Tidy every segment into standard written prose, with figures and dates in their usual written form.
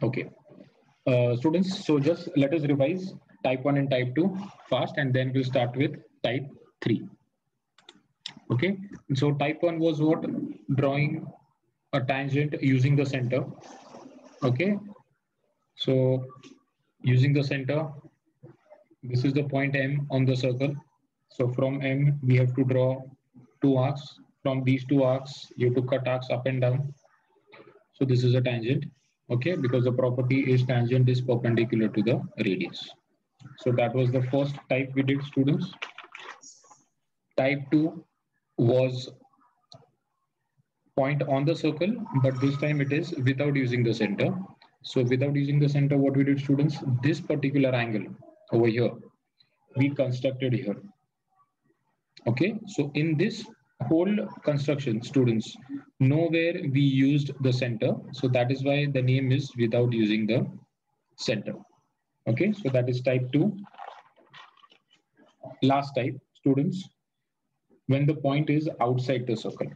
Okay. Students, so just let us revise type 1 and type 2 fast, and then we'll start with type 3. Okay. So type 1 was what? Drawing a tangent using the center. Okay. So using the center, this is the point M on the circle. So from M, we have to draw two arcs. From these two arcs, you have to cut arcs up and down. So this is a tangent, okay, because the property is tangent is perpendicular to the radius. So that was the first type we did, students. Type 2 was point on the circle, but this time it is without using the center. So without using the center, what we did, students, this particular angle over here, we constructed here. Okay, so in this whole construction, students, nowhere we used the center. So that is why the name is without using the center. Okay, so that is type 2. Last type, students, when the point is outside the circle.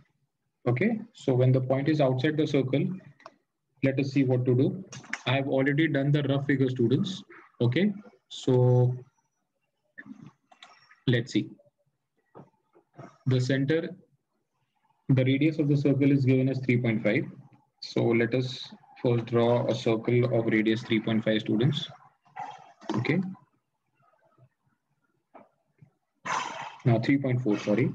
Okay, so when the point is outside the circle, let us see what to do. I have already done the rough figure, students. Okay, so let's see. The center, the radius of the circle is given as 3.5. So let us first draw a circle of radius 3.5, students. Okay. Now 3.4, sorry.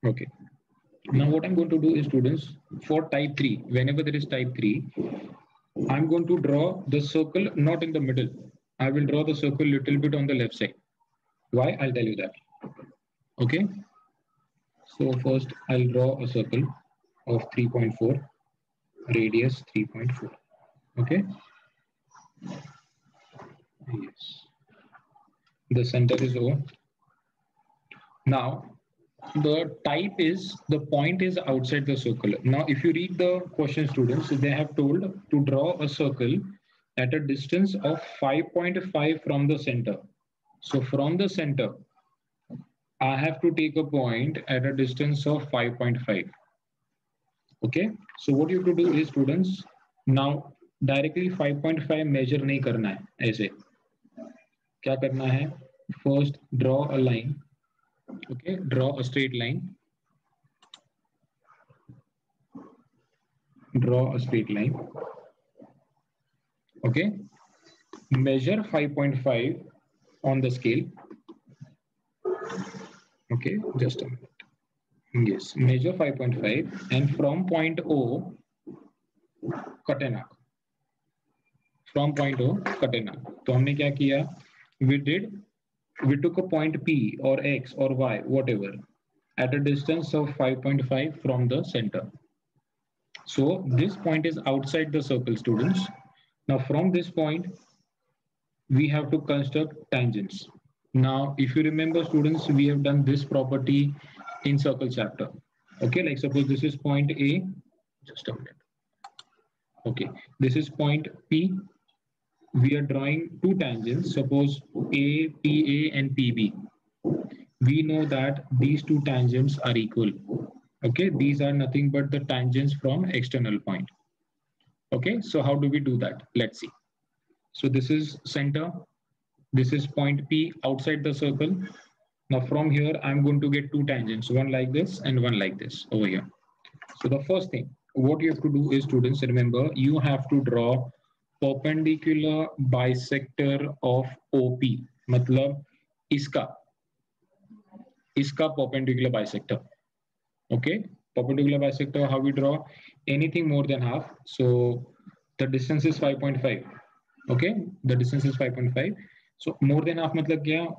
Okay. Now what I'm going to do is, students, for type 3, whenever there is type 3, I'm going to draw the circle not in the middle. I will draw the circle little bit on the left side. Why? I'll tell you that. Okay. So first I'll draw a circle of 3.4, radius 3.4. Okay. Yes. The center is O. Now the type is, the point is outside the circle. Now if you read the question, students, they have told to draw a circle at a distance of 5.5 from the center. So from the center, I have to take a point at a distance of 5.5. Okay, so what you have to do is, students, now directly 5.5 measure नहीं करना है, ऐसे क्या करना है? First draw a line. Okay, draw a straight line. Draw a straight line. Okay, measure 5.5 on the scale. Okay, just a minute. Yes, measure 5.5 and from point O, cut an arc. From point O, cut an arc. तो हमने क्या किया? We took a point P or X or Y, whatever, at a distance of 5.5 from the center. So this point is outside the circle, students. Now from this point, we have to construct tangents. Now, if you remember, students, we have done this property in circle chapter. Okay, like suppose this is point A, just a minute. Okay, this is point P. We are drawing two tangents, suppose A, PA and PB. We know that these two tangents are equal. Okay, these are nothing but the tangents from external point. Okay, so how do we do that? Let's see. So this is center. This is point P outside the circle. Now from here, I'm going to get two tangents, one like this and one like this over here. So the first thing, what you have to do is, students, remember, you have to draw perpendicular bisector of OP. मतलब इसका perpendicular bisector. Okay, perpendicular bisector, how we draw? Anything more than half. So the distance is 5.5. Okay, the distance is 5.5. So more than half मतलब क्या?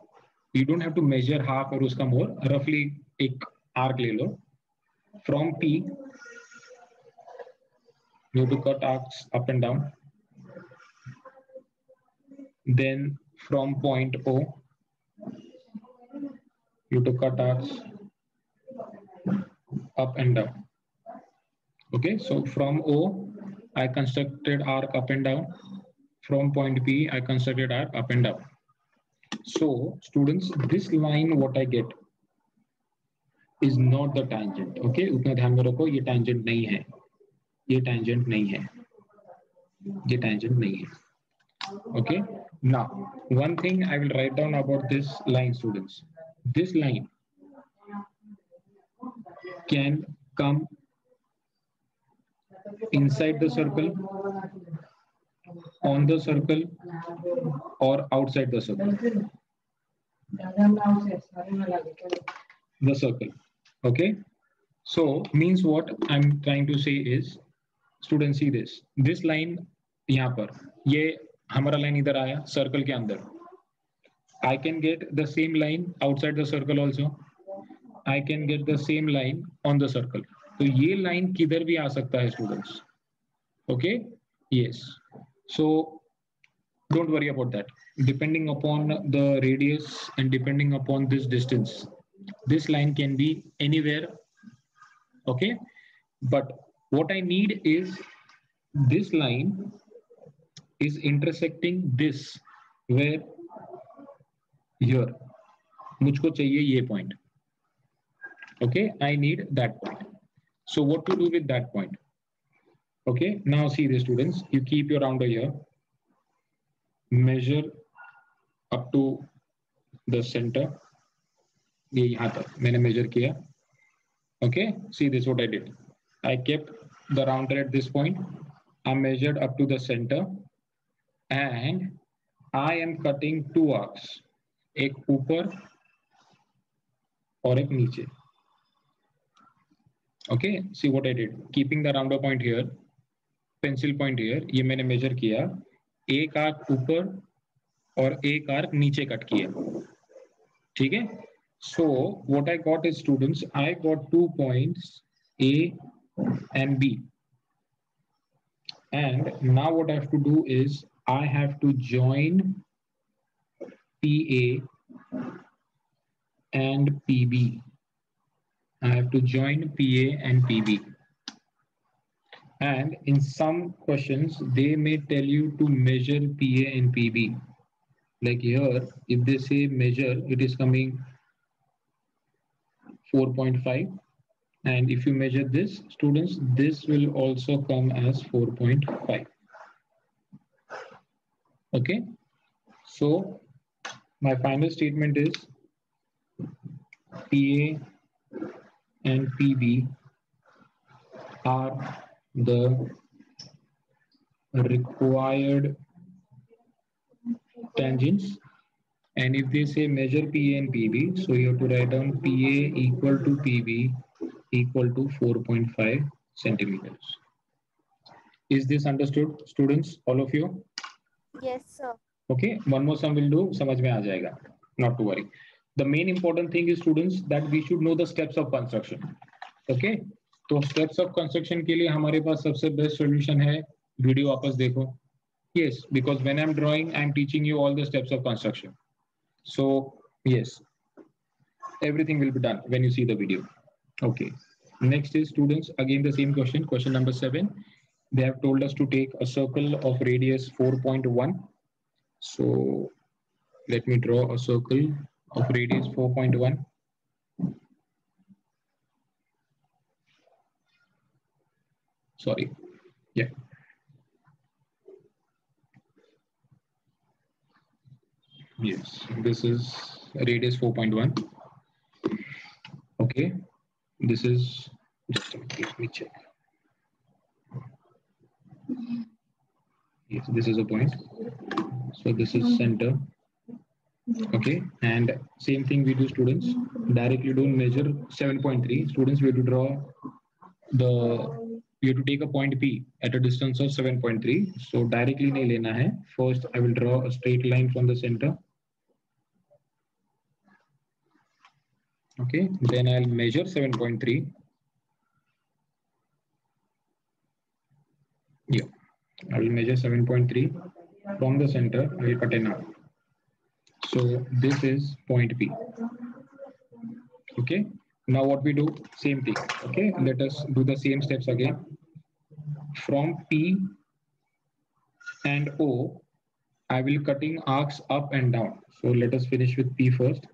You don't have to measure half और उसका more. Roughly एक arc ले लो. From P, you have to cut arcs up and down. Then from point O, you have to cut arcs up and down. Okay, so from O, I constructed arc up and down. From point P, I constructed arc up and down. So students, this line what I get is not the tangent. Okay, उतना ध्यान में रखो, ये tangent नहीं है. ये tangent नहीं है, ये tangent नहीं है. Okay, now one thing I will write down about this line, students. This line can come inside the circle, on the circle, or outside the circle. The circle. Okay, so means what I'm trying to say is, students see this. This line यहाँ पर, ये हमारा line इधर आया circle के अंदर. I can get the same line outside the circle also. I can get the same line on the circle. तो ये line किधर भी आ सकता है students. Okay, yes. So don't worry about that. Depending upon the radius and depending upon this distance, this line can be anywhere. Okay, but what I need is this line is intersecting this, where here मुझको चाहिए ये point. Okay, I need that point. So what to do with that point? Okay, now see the students, you keep your rounder here, measure up to the center. ये यहाँ तक मैंने measure किया. Okay, see this what I did. I kept the rounder at this point. I measured up to the center, and I am cutting two arcs. एक ऊपर और एक नीचे. Okay, see what I did. Keeping the rounder point here, pencil point here. ये मैंने measure किया. एक arc ऊपर और एक आर्क नीचे कट किया. ठीक है? So what I got is, students, I got 2 points A and B. And now what I have to do is I have to join PA and PB. I have to join PA and PB. And in some questions, they may tell you to measure PA and PB. Like here, if they say measure, it is coming 4.5. And if you measure this, students, this will also come as 4.5. Okay. So my final statement is PA and PB are the required tangents. And if they say measure PA and PB, so you have to write down PA equal to PB equal to 4.5 centimeters. Is this understood, students, all of you? Yes, sir. Okay, one more sum will do, समझ में आ जाएगा. Not to worry. The main important thing is, students, that we should know the steps of construction. Okay, तो steps of construction के लिए हमारे पास सबसे best solution है, video वापस देखो. Yes, because when I'm drawing, I'm teaching you all the steps of construction. So yes, everything will be done when you see the video. Okay, next is, students, again the same question, question number 7. They have told us to take a circle of radius 4.1. So let me draw a circle of radius 4.1. Sorry, yeah. Yes, this is radius 4.1. Okay, this is, just a minute, let me check. Yes, this is a point. So this is center. Okay, and same thing we do, students. Directly don't measure 7.3. Students, we have to draw you have to take a point P at a distance of 7.3. So directly nahi lena hai. First, I will draw a straight line from the center. Okay, then I'll measure 7.3. Yeah, I will measure 7.3 from the center. I will cut an arc. So this is point P. Okay, now what we do, same thing. Okay, let us do the same steps again. From P and O, I will cutting arcs up and down. So let us finish with P first.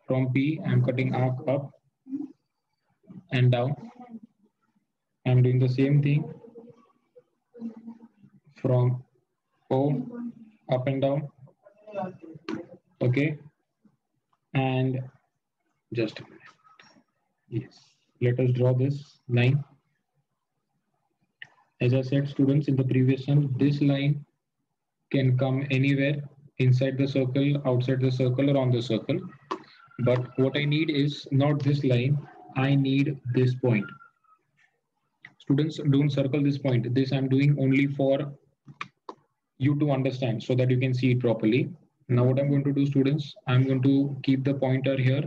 From P, I'm cutting arc up and down. I'm doing the same thing from O up and down. Okay, and just a minute. Yes, let us draw this line. As I said, students, in the previous one, this line can come anywhere inside the circle, outside the circle, or on the circle. But what I need is not this line, I need this point. Students, don't circle this point. This I'm doing only for you to understand so that you can see it properly. Now what I'm going to do, students, I'm going to keep the pointer here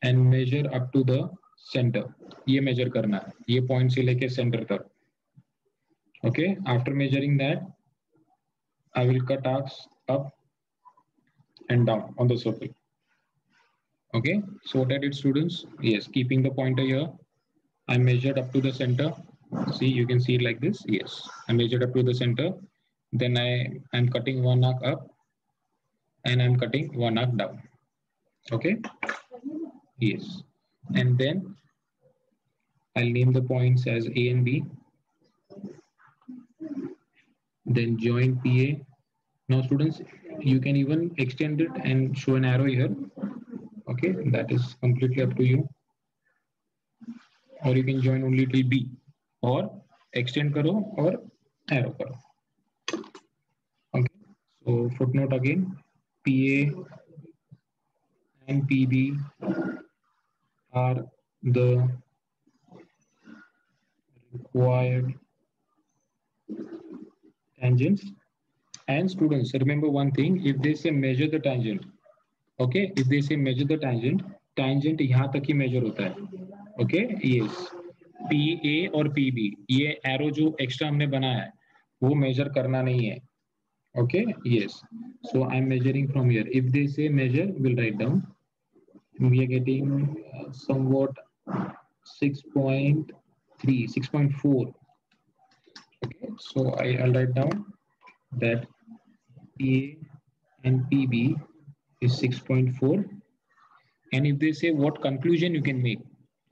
and measure up to the center. ये measure करना है, ये point से लेके center तक. Okay, after measuring that, I will cut arcs up and down on the circle. Okay, so what I did, students, yes, keeping the pointer here, I measured up to the center. See, you can see it like this. Yes, I measured up to the center. Then I'm cutting one arc up and I'm cutting one arc down. Okay, yes, and then I'll name the points as A and B. Then join PA. Now, students, you can even extend it and show an arrow here. Okay, that is completely up to you. Or you can join only till B, or extend karo or arrow karo. Okay, so footnote again, PA and PB are the required tangents. And students, remember one thing, if they say measure the tangent, okay, if they say measure the tangent, tangent यहाँ तक ही measure होता है. Okay, yes, PA और PB, ये arrow जो extra हमने बनाया है, वो measure करना नहीं है. Okay, yes, so I'm measuring from here. If they say measure, we'll write down. We are getting somewhat 6.3, 6.4. Okay, so I'll write down that PA and PB is 6.4. And if they say what conclusion you can make,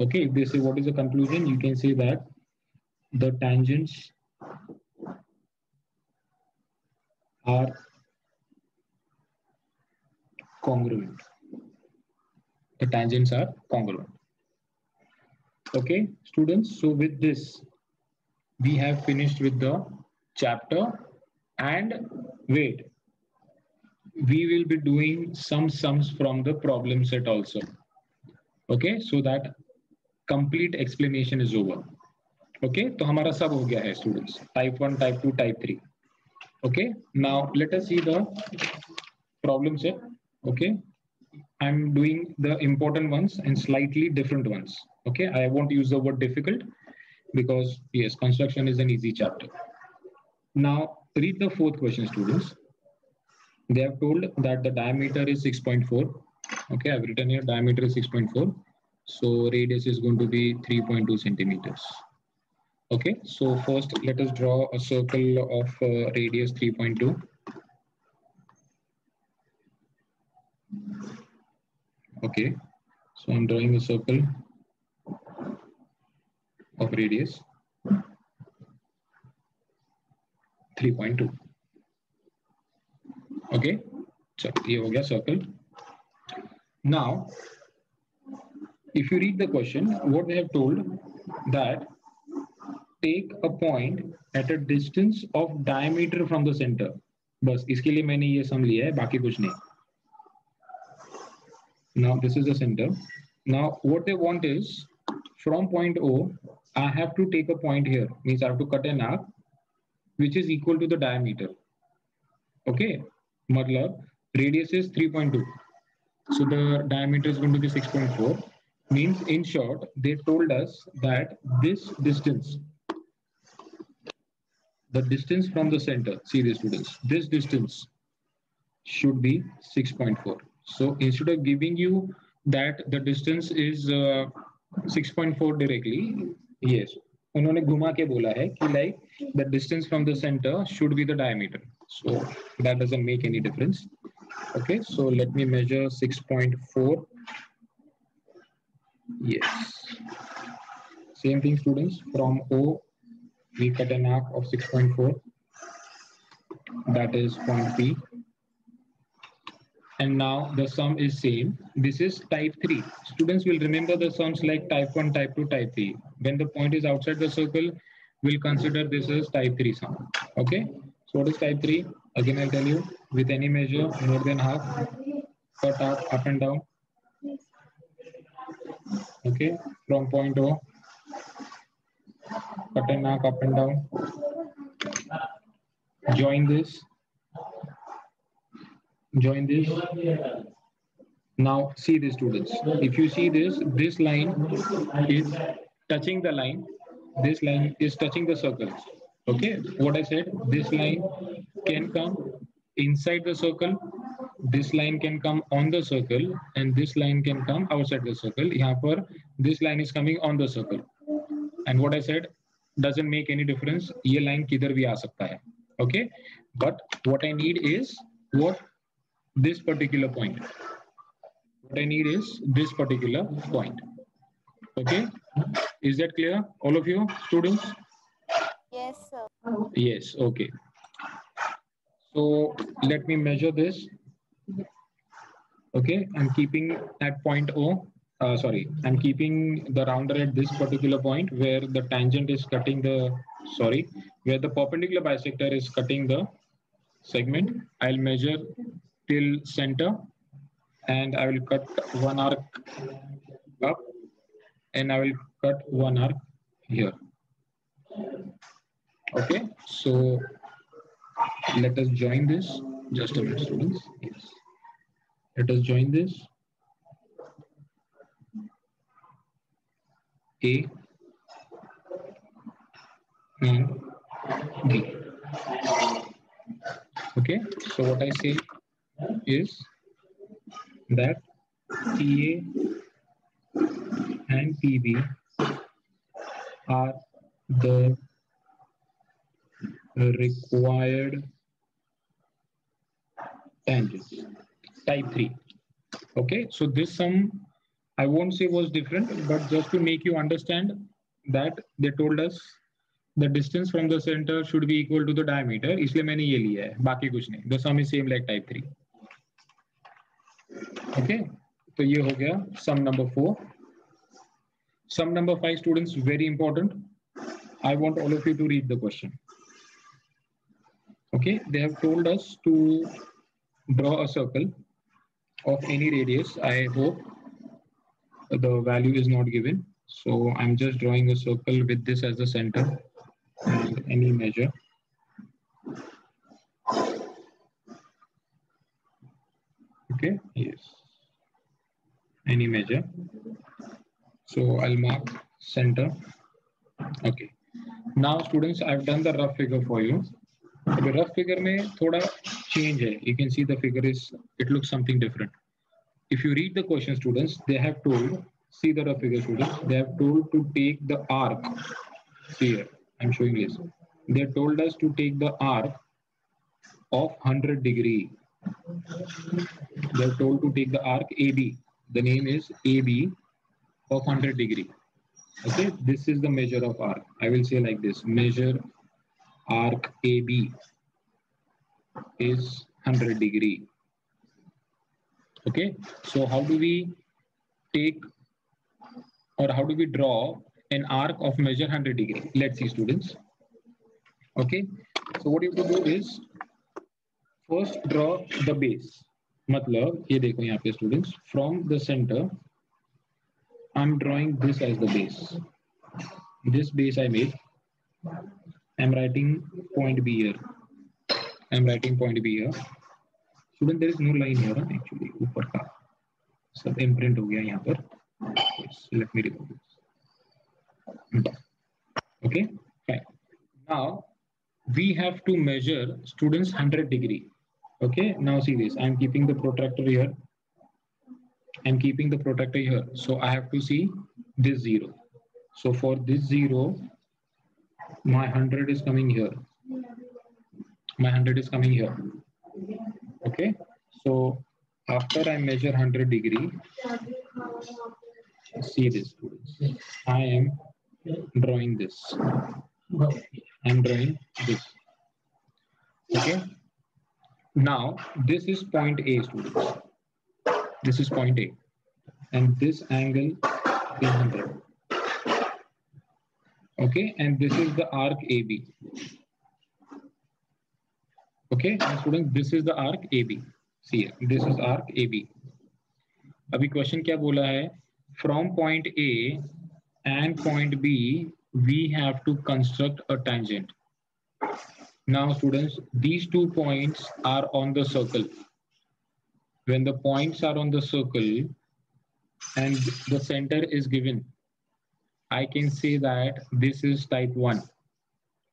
okay, if they say what is the conclusion, you can say that the tangents are congruent. The tangents are congruent. Okay, students, so with this, we have finished with the chapter. And wait, we will be doing some sums from the problem set also. Okay, so that complete explanation is over. Okay, तो हमारा सब हो गया है students. Type 1, type 2, type 3. Okay, now let us see the problem set. Okay, I'm doing the important ones and slightly different ones. Okay, I won't use the word difficult because yes, construction is an easy chapter. Now read the fourth question, students. They have told that the diameter is 6.4. Okay, I've written here diameter is 6.4. So radius is going to be 3.2 centimeters. Okay, so first let us draw a circle of radius 3.2. Okay, so I'm drawing a circle of radius 3.2. Okay, so here we go, circle. Now, if you read the question, what they have told that take a point at a distance of diameter from the center. बस इसके लिए मैंने ये सम लिया है, बाकी कुछ नहीं. Now this is the center. Now what they want is from point O, I have to take a point here. Means I have to cut an arc which is equal to the diameter. Okay, matlab radius is 3.2. So the diameter is going to be 6.4. Means in short, they told us that this distance, the distance from the center, see the students, this distance should be 6.4. So instead of giving you that the distance is 6.4 directly, yes, उन्होंने घुमा के बोला है कि like the distance from the center should be the diameter. So that doesn't make any difference. Okay, so let me measure 6.4. Yes, Same thing, students. From O, we cut an arc of 6.4. That is point P. And now the sum is same. This is type 3. Students will remember the sums like type 1, type 2, type 3. When the point is outside the circle, we'll consider this as type 3 sum. Okay. So what is type 3? Again, I'll tell you, with any measure more than half, cut out up and down. Okay. From point O, cut an arc up and down. Join this. Join this. Now see this, students. If you see this line is touching the line. This line is touching the circle. Okay. What I said, this line can come inside the circle. This line can come on the circle, and this line can come outside the circle. Here, this line is coming on the circle. And what I said doesn't make any difference. ये line किधर भी आ सकता है. Okay. But what I need is what? This particular point. What I need is this particular point. Okay. Is that clear, all of you students? Yes, sir. Yes. Okay. So let me measure this. Okay. I'm keeping at point O. I'm keeping the rounder at this particular point where the tangent is cutting the, where the perpendicular bisector is cutting the segment. I'll measure till center, and I will cut one arc up, and I will cut one arc here. Okay, so let us join this. Just a minute, students. Yes. Let us join this. A and B. Okay, so what I say is that PA and PB are the required tangents. Type 3. Okay, so this sum I won't say was different, but just to make you understand that they told us the distance from the center should be equal to the diameter. इसलिए मैंने ये लिया है, बाकी कुछ नहीं. The sum is same like type 3. Okay, तो ये हो गया sum number 4. Sum number 5, students, very important. I want all of you to read the question. Okay, they have told us to draw a circle of any radius. I hope the value is not given. So I'm just drawing a circle with this as the center and any measure. Okay, yes. Any measure. So I'll mark center. Okay. Now students, I've done the rough figure for you. The rough figure में थोड़ा change है. You can see the figure is, it looks something different. If you read the question, students, they have told, see the rough figure, students, they have told to take the arc. Here, I'm showing this. They told us to take the arc of 100 degree. They're told to take the arc AB. The name is AB of 100 degree. Okay, this is the measure of arc. I will say like this: measure arc AB is 100 degree. Okay, so how do we take, or how do we draw an arc of measure 100 degree? Let's see, students. Okay, so what you have to do is first draw the base. मतलब ये देखो यहाँ पे students, from the center I'm drawing this as the base. This base I made. I'm writing point B here. I'm writing point B here. Student, there is no line here actually. ऊपर का सब imprint हो गया यहाँ पर. Yes, let me remove this. Okay, fine. Now we have to measure, students, 100 degree. Okay, now see this. I'm keeping the protractor here. I'm keeping the protractor here. So I have to see this 0. So for this 0, my 100 is coming here. My 100 is coming here. Okay. So after I measure 100 degree, see this, students. I am drawing this. I'm drawing this. Okay. Now this is point A, students. This is point A, and this angle is 100. Okay, and this is the arc AB. Okay, and students, this is the arc AB. See here, this is arc AB. अभी question क्या बोला है? From point A and point B, we have to construct a tangent. Now, students, these 2 points are on the circle. When the points are on the circle and the center is given, I can say that this is type 1.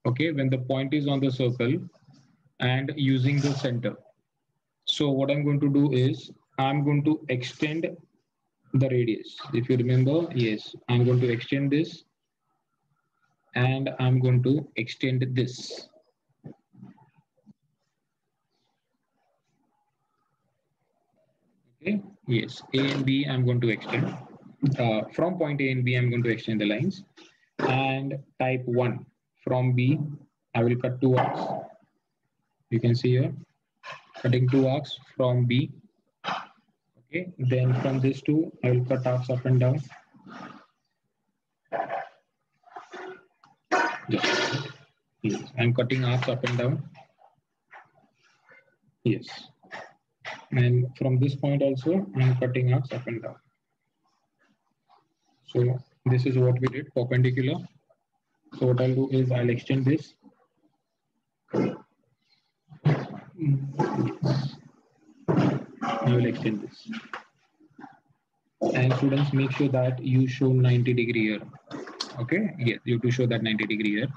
Okay, when the point is on the circle and using the center. So what I'm going to do is I'm going to extend the radius. If you remember, yes, I'm going to extend this and I'm going to extend this. Okay, yes, A and B I'm going to extend. From point A and B, I'm going to extend the lines. And type 1, from B, I will cut 2 arcs. You can see here, cutting 2 arcs from B. Okay, then from this 2, I will cut arcs up and down. Yes, I'm cutting arcs up and down. Yes. And from this point also, I'm cutting arcs up and down. So this is what we did, perpendicular. So what I'll do is I'll extend this. I will extend this. And students, make sure that you show 90 degree here. Okay, yes, you have to show that 90 degree here.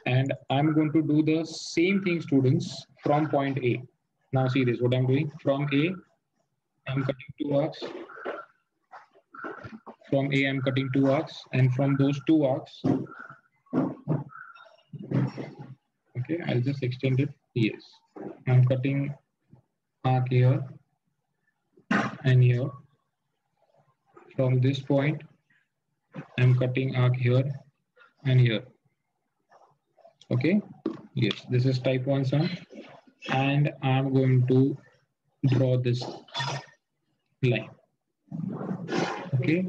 And I'm going to do the same thing, students, from point A. Now see this, what I'm doing. From A, I'm cutting 2 arcs. From A, I'm cutting 2 arcs. And from those 2 arcs, okay, I'll just extend it. Yes, I'm cutting arc here and here. From this point, I'm cutting arc here and here. Okay, yes, this is type 1 sum. And I'm going to draw this line. Okay,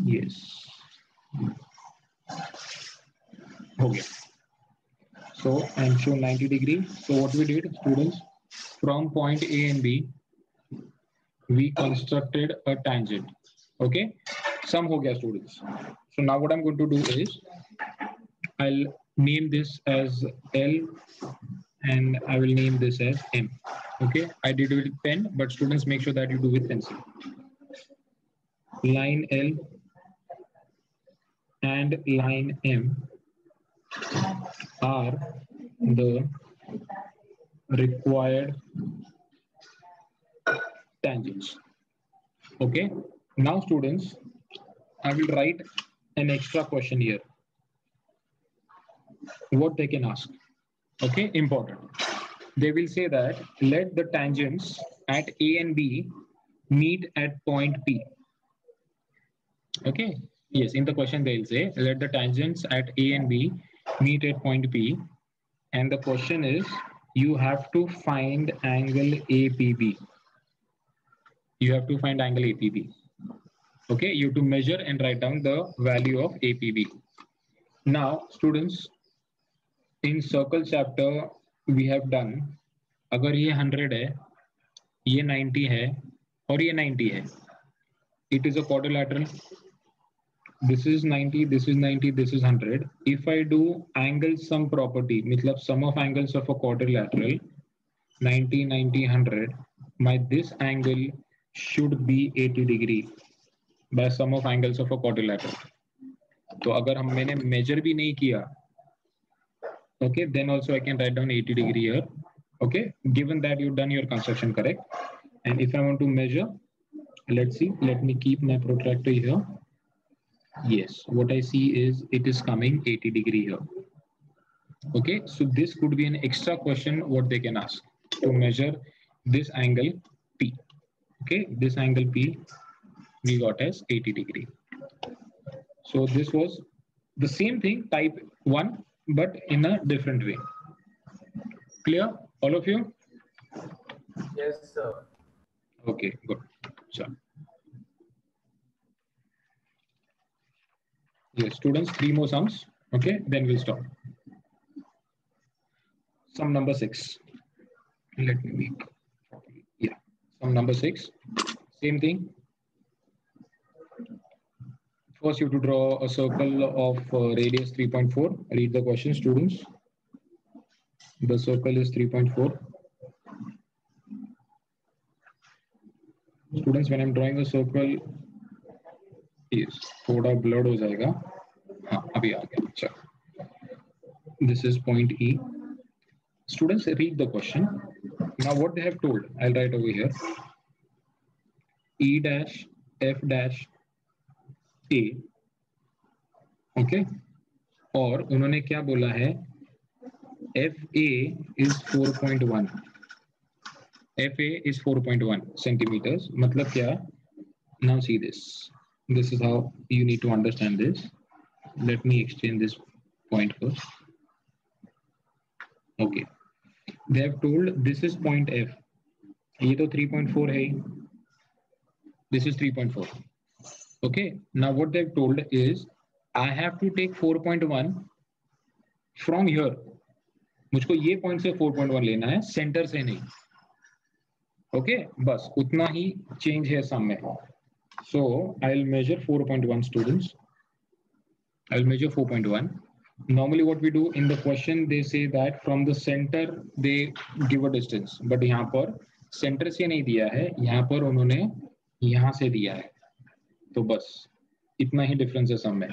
yes. Okay. So I'm showing 90 degree. So what we did, students, from point A and B, we constructed a tangent. Okay, sum ho gaya, students. So now what I'm going to do is I'll name this as L and I will name this as M. Okay, I did it with pen, but students, make sure that you do with pencil. Line L and line M are the required tangents. Okay, now students, I will write an extra question here. What they can ask. Okay, important. They will say that let the tangents at A and B meet at point P. Okay, yes, in the question they'll say let the tangents at A and B meet at point P. And the question is you have to find angle APB. You have to find angle APB. Okay, you have to measure and write down the value of APB. Now, students, in circle chapter we have done, अगर ये 100 है, ये 90 है और ये 90 है, it is a quadrilateral. This is 90, this is 90, this is 100. If I do angle sum property, मतलब sum of angles of a quadrilateral, 90, 90, 100, my this angle should be 80 degree by sum of angles of a quadrilateral. तो अगर हम मैंने measure भी नहीं किया, okay, then also I can write down 80 degree here. Okay, given that you've done your construction correct. And if I want to measure, let's see, let me keep my protractor here. Yes, what I see is it is coming 80 degree here. Okay, so this could be an extra question what they can ask to measure this angle P. Okay, this angle P we got as 80 degree. So this was The same thing, type 1, but in a different way. Clear, all of you? Yes, sir. Okay, good. So, yes, students, 3 more sums. Okay, then we'll stop. Sum number 6. Let me make. Yeah, sum number 6. Same thing. First, you have to draw a circle of radius 3.4. Read the question, students. The circle is 3.4. Students, when I'm drawing a circle, yes, थोड़ा blurred हो जाएगा. हाँ, अभी आ गया. अच्छा. This is point E. Students, read the question. Now, what they have told, I'll write over here. E dash F dash A. Okay. और उन्होंने क्या बोला है? FA is 4.1. FA is 4.1 centimeters. मतलब क्या? Now see this. This is how you need to understand this. Let me explain this point first. Okay. They have told this is point F. ये तो 3.4 है. This is 3.4. Okay. Now what they've told is I have to take 4.1 from here. मुझको ये point से 4.1 लेना है, centre से नहीं. ओके, बस उतना ही चेंज है सम में. So I will measure 4.1 students. I will measure 4.1. Normally what we do in the question, they say that from the center they give a distance. But यहाँ पर center से नहीं दिया है, यहाँ पर उन्होंने यहाँ से दिया है. तो बस इतना ही difference है sum में.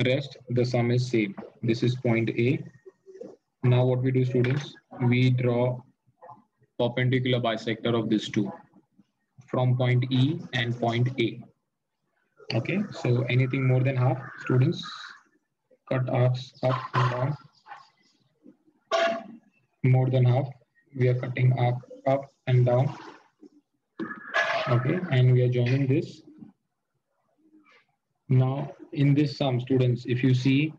Rest the sum is same. This is point A. Now what we do, students? We draw perpendicular bisector of these two from point E and point A. Okay, so anything more than half, students, cut arcs up and down. More than half, we are cutting arc up and down. Okay, and we are joining this. Now, in this sum, students, if you see,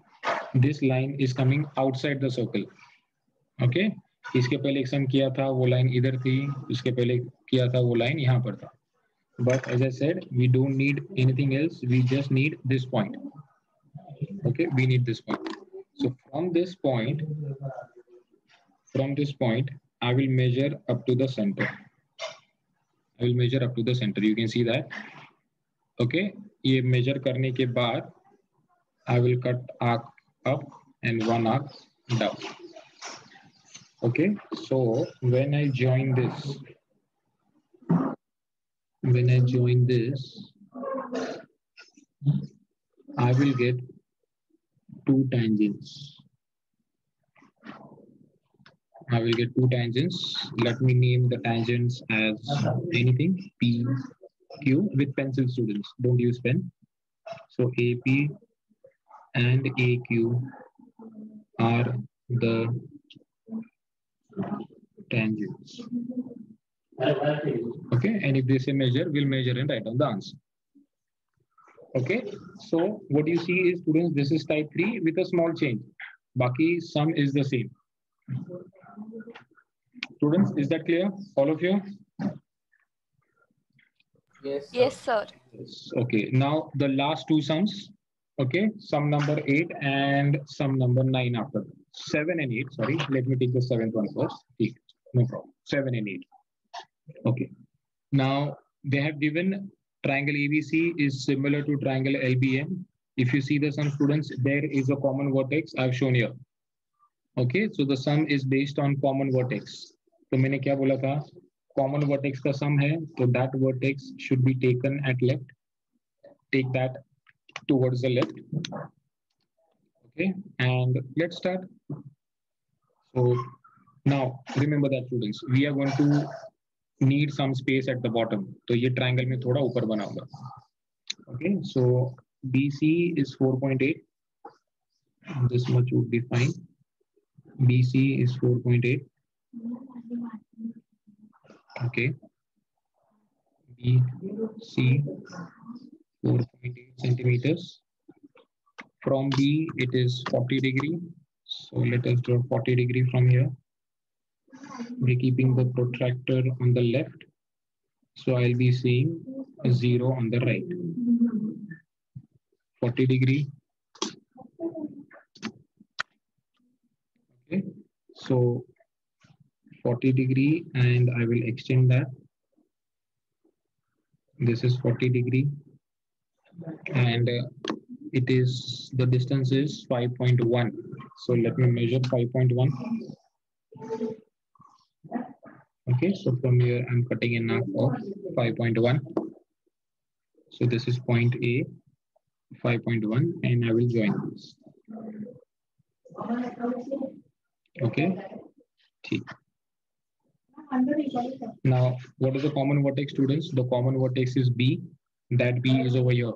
this line is coming outside the circle. Okay, इसके पहले एक सम किया था, वो line इधर थी, इसके पहले किया था, वो लाइन यहाँ पर था. But as I said, we don't need anything else. We just need this point. Okay, we need this point. So from this point, I will measure up to the center. I will measure up to the center. You can see that. Okay, ये measure करने के बाद, I will cut arc up and one arc down. Okay, so when I join this, I will get two tangents. Let me name the tangents as anything. P, Q with pencil, students. Don't use pen. So AP and AQ are the tangents. Okay, and if they say measure, we'll measure and write down the answer. Okay, so what you see is, students, this is type 3 with a small change. Baki sum is the same. Students, is that clear? All of you? Yes, sir. Yes, sir. Yes. Okay, now the last two sums. Okay, sum number 8 and sum number 9 after that. 7 and 8, sorry. Let me take the 7th one first. No problem. 7 and 8. Okay. Now, they have given triangle ABC is similar to triangle LBM. If you see the sum, students, there is a common vertex I've shown here. Okay, so the sum is based on common vertex. तो मैंने क्या बोला था? Common vertex का sum है, so that vertex should be taken at left. Take that towards the left. Okay, and let's start. So now remember that, students, we are going to need some space at the bottom. तो ये triangle में थोड़ा ऊपर बनाऊंगा. Okay, so BC is 4.8. This much would be fine. BC is 4.8. Okay. BC 4.8 centimeters. From B, it is 40 degree. So let us draw 40 degree from here. We're keeping the protractor on the left. So I'll be seeing a 0 on the right. 40 degree. Okay. So 40 degree, and I will extend that. This is 40 degree, and it is, the distance is 5.1. So let me measure 5.1. Okay, so from here I'm cutting an arc of 5.1. So this is point A, 5.1, and I will join this. Okay. Now, what is the common vertex, students? The common vertex is B. That B is over here.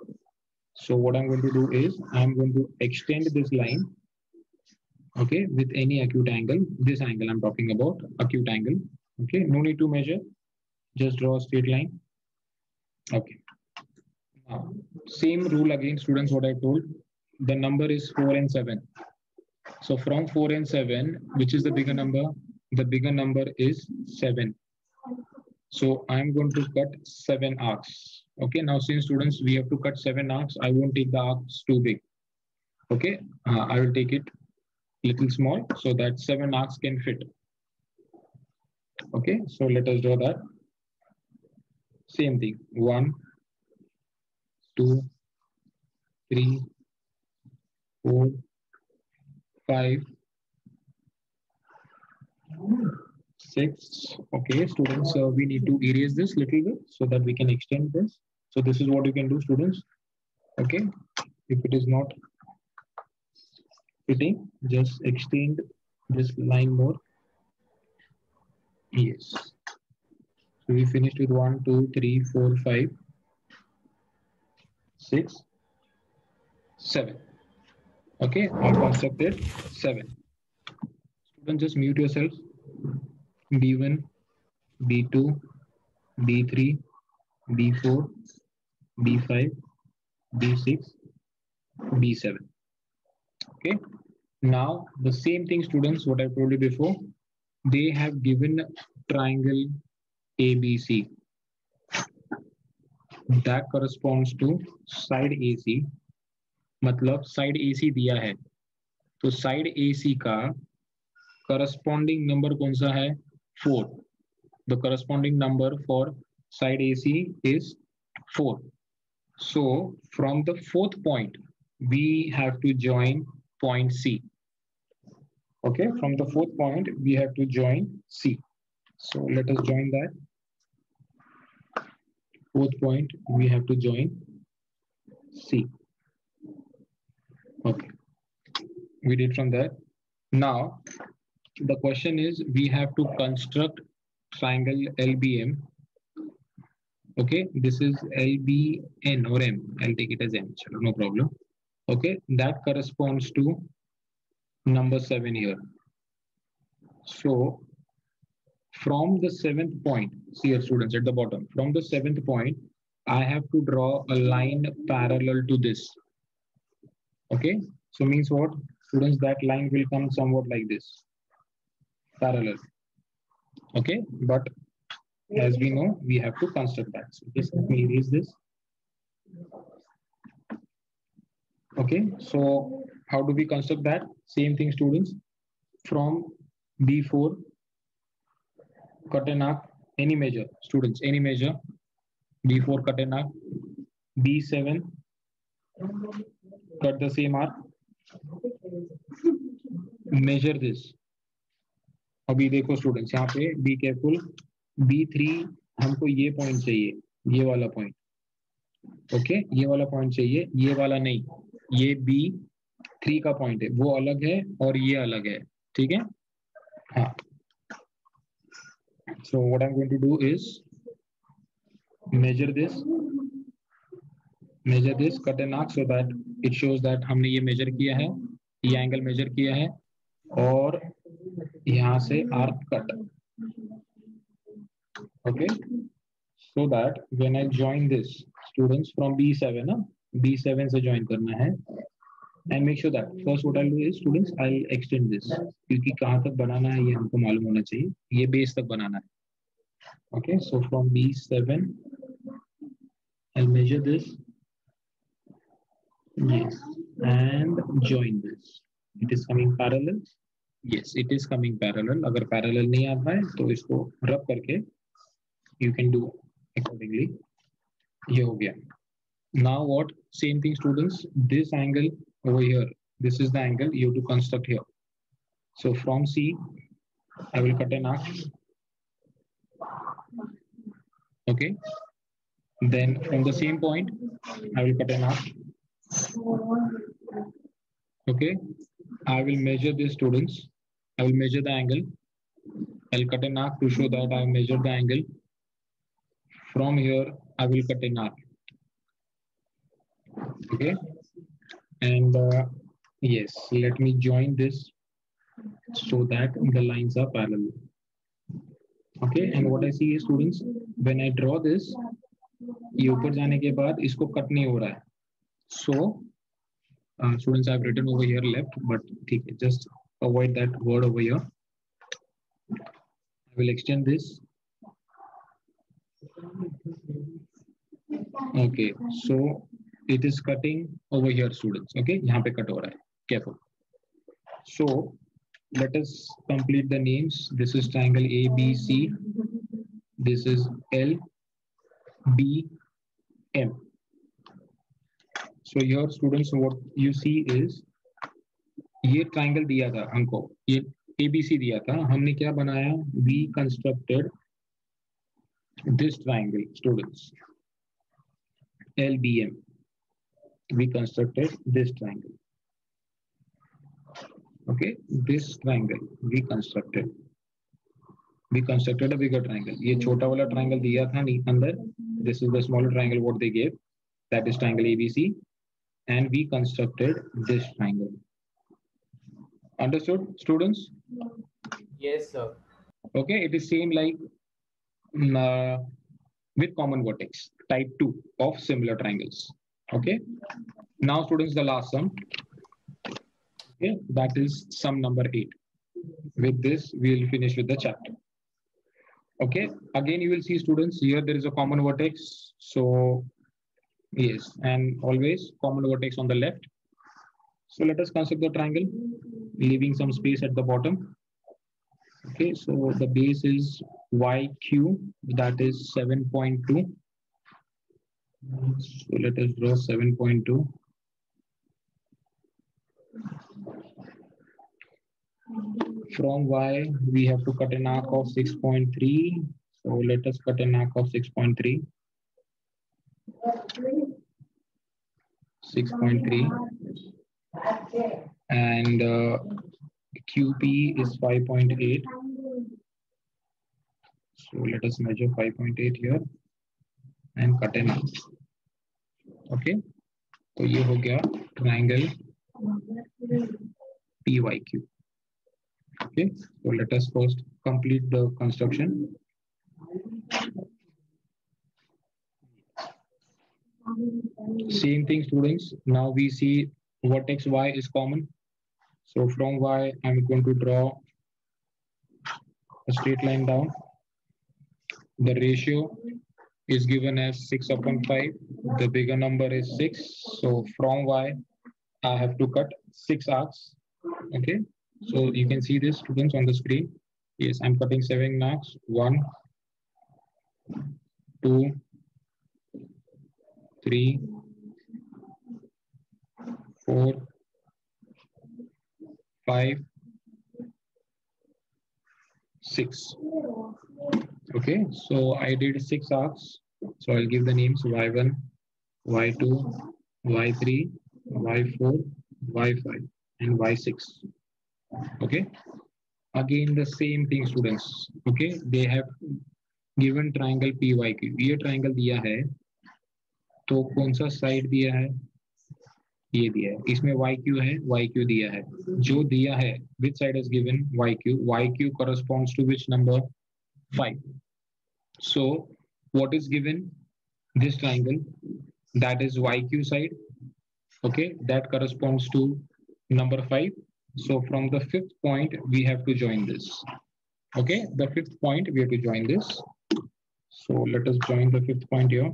So what I'm going to do is I'm going to extend this line, okay, with any acute angle. This angle I'm talking about, acute angle. Okay, no need to measure. Just draw a straight line. Okay. Now, same rule again, students, what I told. The number is 4 and 7. So from 4 and 7, which is the bigger number? The bigger number is 7. So I'm going to cut 7 arcs. Okay, now since students, we have to cut 7 arcs, I won't take the arcs too big. Okay, I will take it little small so that 7 arcs can fit. Okay, so let us draw that. Same thing, 1, 2, 3, 4, 5, 6. Okay, students, we need to erase this little bit so that we can extend this. So this is what you can do, students. Okay, if it is not fitting, just extend this line more. Yes. So we finished with 1, 2, 3, 4, 5, 6, 7. Okay, I constructed 7. Students, just mute yourself. B1, B2, B3, B4, B5, B6, B7. Okay. Now the same thing, students, what I told you before. They have given triangle ABC. That corresponds to side AC. मतलब side AC दिया है. तो side AC का corresponding number कौन सा है? 4. The corresponding number for side AC is 4. So from the 4th point, we have to join point C. Okay, from the 4th point, we have to join C. So let us join that. 4th point, we have to join C. Okay, we did from there. Now, the question is, we have to construct triangle LBM. Okay, this is LBN or M. I'll take it as M, no problem. Okay, that corresponds to number 7 here. So from the 7th point, see here, students, at the bottom, from the 7th point, I have to draw a line parallel to this. Okay, so means what? Students, that line will come somewhat like this, parallel. Okay, but as we know, we have to construct that. So just let me erase this. Okay, so how do we construct that? Same thing, students. From B4, cut an arc, any measure, students, any measure. B4, cut an arc. B7, cut the same arc. Measure this. अभी देखो students, यहाँ पे be careful. B3 हमको ये point चाहिए, ये वाला point. Okay, ये वाला पॉइंट चाहिए, ये वाला नहीं. ये B3 का पॉइंट है, वो अलग है और ये अलग है. ठीक है, हाँ. So what I'm going to do is measure this, cut an arc so that it shows that हमने ये measure किया है, ये angle measure किया है, और यहाँ से arc cut. Okay, so that when I join this, students, from B7 ना, B7 से join करना है. and make sure that first what I'll do is students I'll extend this क्योंकि कहाँ तक बनाना है ये हमको मालूम होना चाहिए ये base तक बनाना है. Okay, so from B7 I'll measure this, yes, and join this. It is coming parallel. Yes, it is coming parallel. अगर parallel नहीं आता है तो इसको rub करके you can do accordingly. ये हो गया. Now what? Same thing, students. This angle over here, this is the angle you have to construct here. So from C, I will cut an arc. Okay. Then from the same point, I will cut an arc. Okay. I will measure this, students. I will measure the angle. I'll cut an arc to show that I measured the angle. From here, I will cut an arc. Okay. And yes, let me join this so that the lines are parallel. Okay. And what I see is, students, when I draw this, ये ऊपर जाने के बाद इसको cut नहीं हो रहा है. So students, I've written over here left, but ठीक है, just avoid that word over here. I will extend this. Okay, so it is cutting over here, students. Okay, यहाँ पे cut हो रहा है. Careful. So let us complete the names. This is triangle ABC. This is LBM. So here, students, what you see is ये triangle दिया था हमको, ये ABC दिया था, हमने क्या बनाया? We constructed this triangle, students. LBM. We constructed this triangle. Okay, this triangle we constructed. We constructed a bigger triangle. ये छोटा वाला triangle दिया था अंदर. This is the smaller triangle what they gave. That is triangle ABC. And we constructed this triangle. Understood, students? Yes, sir. Okay, it is same like with common vertex, type 2 of similar triangles. Okay. Now, students, the last sum. Okay, that is sum number 8. With this, we will finish with the chapter. Okay. Again, you will see, students, here there is a common vertex. So yes, and always common vertex on the left. So let us construct the triangle, leaving some space at the bottom. Okay, so the base is YQ, that is 7.2. So let us draw 7.2. From Y, we have to cut an arc of 6.3. So let us cut an arc of 6.3. 6.3. And QP is 5.8. So let us measure 5.8 here and cut an arc. Okay, so ये हो गया triangle PYQ. Okay, so let us first complete the construction. Same thing, students. Now we see vertex Y is common. So from Y, I'm going to draw a straight line down. The ratio is given as 6/5. The bigger number is 6. So from Y, I have to cut 6 arcs. Okay, so you can see this, students, on the screen. Yes, I'm cutting 7 arcs. 1, 2, 3, 4, 5, 6. Okay, so I did 6 arcs. So I'll give the names Y1, Y2, Y3, Y4, Y5, and Y6. Okay, again the same thing, students. Okay, they have given triangle PYQ. ये triangle दिया है, तो कौन सा side दिया है? ये दिया है. इसमें YQ है, YQ दिया है. जो दिया है, which side is given? YQ. YQ corresponds to which number? 5. So what is given? This triangle, that is YQ side. Okay, that corresponds to number 5. So from the 5th point, we have to join this. Okay, the 5th point, we have to join this. So let us join the 5th point here.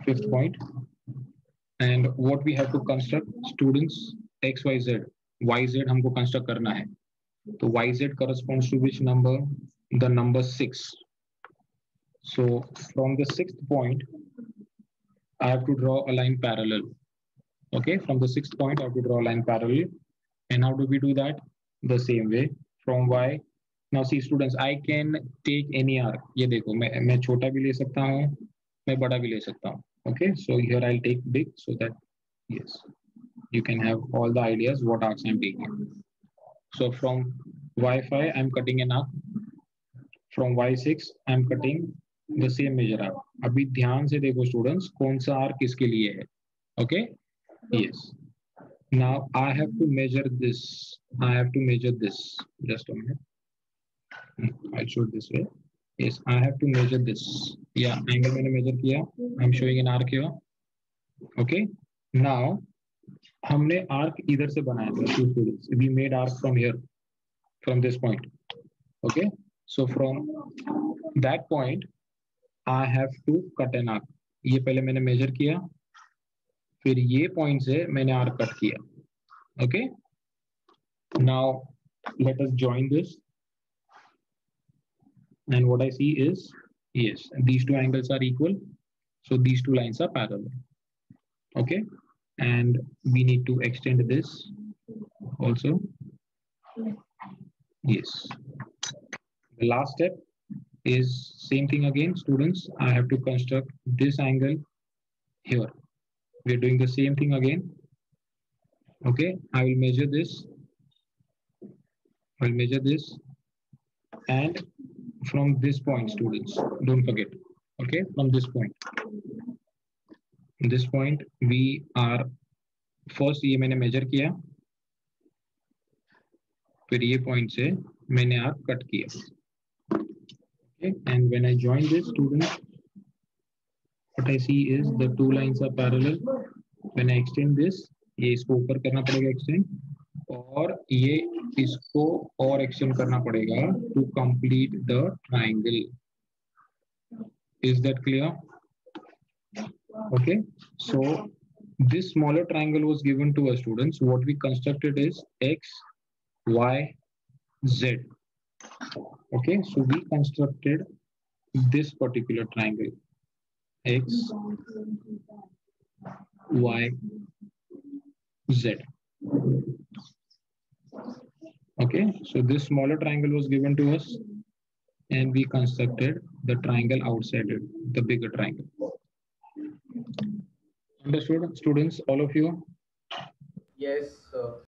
5th point. And what we have to construct, students, x, y, z. Y, z हमको construct करना है. So y, z corresponds to which number? The number 6. So from the 6th point, I have to draw a line parallel. Okay, from the 6th point, I have to draw a line parallel. And how do we do that? The same way. From y. Now see students, I can take any arc. ये देखो, मैं छोटा भी ले सकता हूँ, मैं बड़ा भी ले सकता हूँ. Okay, so here I'll take big so that, yes, you can have all the ideas what arcs I'm taking. So from y5, I'm cutting an arc. From y6, I'm cutting the same measure arc. अभी ध्यान से देखो students, कौन सा arc किसके लिए है. Okay, yes. Now I have to measure this. I have to measure this. Just a minute. I'll show it this way. Yes, I have to measure this. Yeah, angle मैंने measure किया. I'm showing an arc here. Okay. Now हमने arc इधर से बनाया था. Two students. We made arc from here, from this point. Okay. So from that point, I have to cut an arc. ये पहले मैंने measure किया. फिर ये point से मैंने arc cut किया. Okay. Now let us join this. And what I see is, yes, these two angles are equal. So these two lines are parallel. Okay. And we need to extend this also. Yes. The last step is same thing again, students. I have to construct this angle here. We're doing the same thing again. Okay. I will measure this. I'll measure this. And from this point, students, don't forget. Okay. From this point. This point, we are first ये मैंने measure किया. फिर ये point से मैंने arc cut किया. Okay. And when I join this, students, what I see is the two lines are parallel. When I extend this, ये इसको ऊपर करना पड़ेगा extend, और ये इसको और extend करना पड़ेगा to complete the triangle. Is that clear? Okay. So this smaller triangle was given to us, students. What we constructed is x, y, z. Okay. So we constructed this particular triangle. X, y, z. Okay. So this smaller triangle was given to us, and we constructed the triangle outside it, the bigger triangle. Understood, students, all of you? Yes, sir.